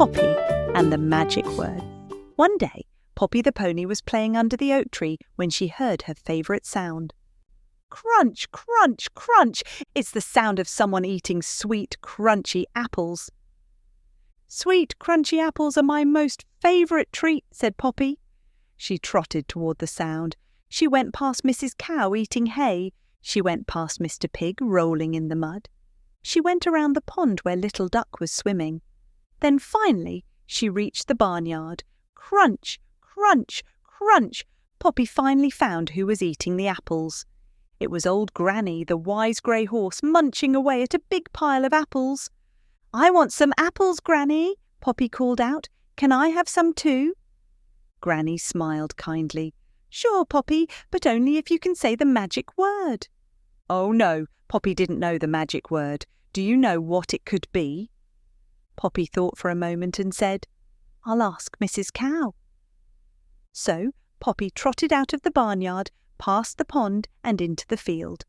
Poppy and the Magic Word. One day, Poppy the pony was playing under the oak tree when she heard her favourite sound. Crunch, crunch, crunch! It's the sound of someone eating sweet, crunchy apples. Sweet, crunchy apples are my most favourite treat, said Poppy. She trotted toward the sound. She went past Mrs. Cow eating hay. She went past Mr. Pig rolling in the mud. She went around the pond where Little Duck was swimming. Then finally she reached the barnyard. Crunch, crunch, crunch! Poppy finally found who was eating the apples. It was old Granny, the wise grey horse, munching away at a big pile of apples. "I want some apples, Granny," Poppy called out. "Can I have some too?" Granny smiled kindly. "Sure, Poppy, but only if you can say the magic word." Oh no, Poppy didn't know the magic word. Do you know what it could be? Poppy thought for a moment and said, "I'll ask Mrs. Cow." So Poppy trotted out of the barnyard, past the pond and into the field.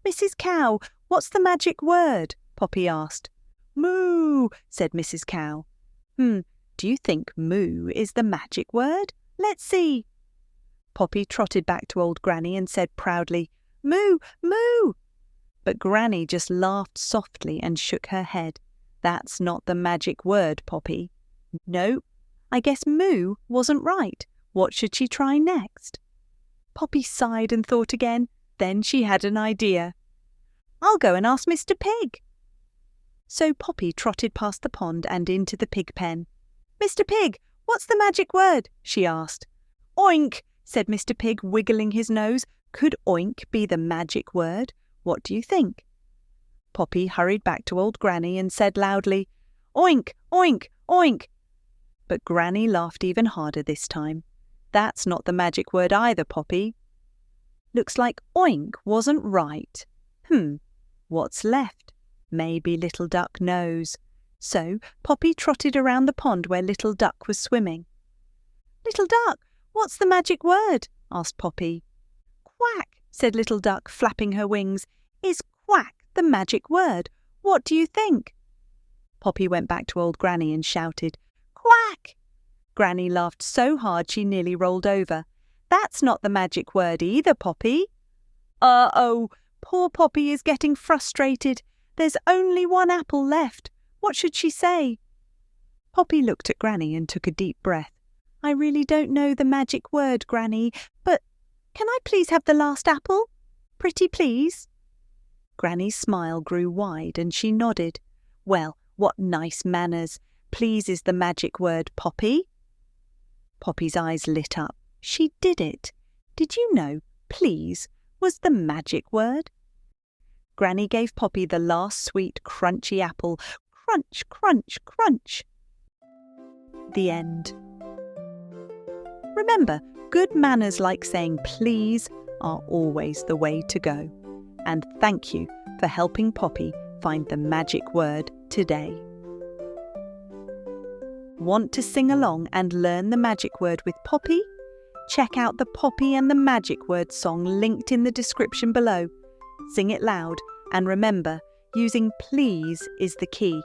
"Mrs. Cow, what's the magic word?" Poppy asked. "Moo," said Mrs. Cow. Do you think moo is the magic word? Let's see." Poppy trotted back to old Granny and said proudly, "Moo, moo!" But Granny just laughed softly and shook her head. "That's not the magic word, Poppy." "No, I guess moo wasn't right. What should she try next?" Poppy sighed and thought again. Then she had an idea. "I'll go and ask Mr. Pig." So Poppy trotted past the pond and into the pig pen. "Mr. Pig, what's the magic word?" she asked. "Oink," said Mr. Pig, wiggling his nose. Could oink be the magic word? What do you think? Poppy hurried back to old Granny and said loudly, "Oink, oink, oink!" But Granny laughed even harder this time. "That's not the magic word either, Poppy." "Looks like oink wasn't right. What's left? Maybe Little Duck knows." So Poppy trotted around the pond where Little Duck was swimming. "Little Duck, what's the magic word?" asked Poppy. "Quack," said Little Duck, flapping her wings. "Is quack the magic word? What do you think?" Poppy went back to old Granny and shouted, "Quack!" Granny laughed so hard she nearly rolled over. "That's not the magic word either, Poppy." "Uh-oh, poor Poppy is getting frustrated. There's only one apple left. What should she say?" Poppy looked at Granny and took a deep breath. "I really don't know the magic word, Granny, but can I please have the last apple? Pretty please." Granny's smile grew wide and she nodded. "Well, what nice manners. Please is the magic word, Poppy." Poppy's eyes lit up. She did it. Did you know please was the magic word? Granny gave Poppy the last sweet, crunchy apple. Crunch, crunch, crunch. The end. Remember, good manners like saying please are always the way to go. And thank you for helping Poppy find the magic word today. Want to sing along and learn the magic word with Poppy? Check out the Poppy and the Magic Word song linked in the description below. Sing it loud and remember, using please is the key.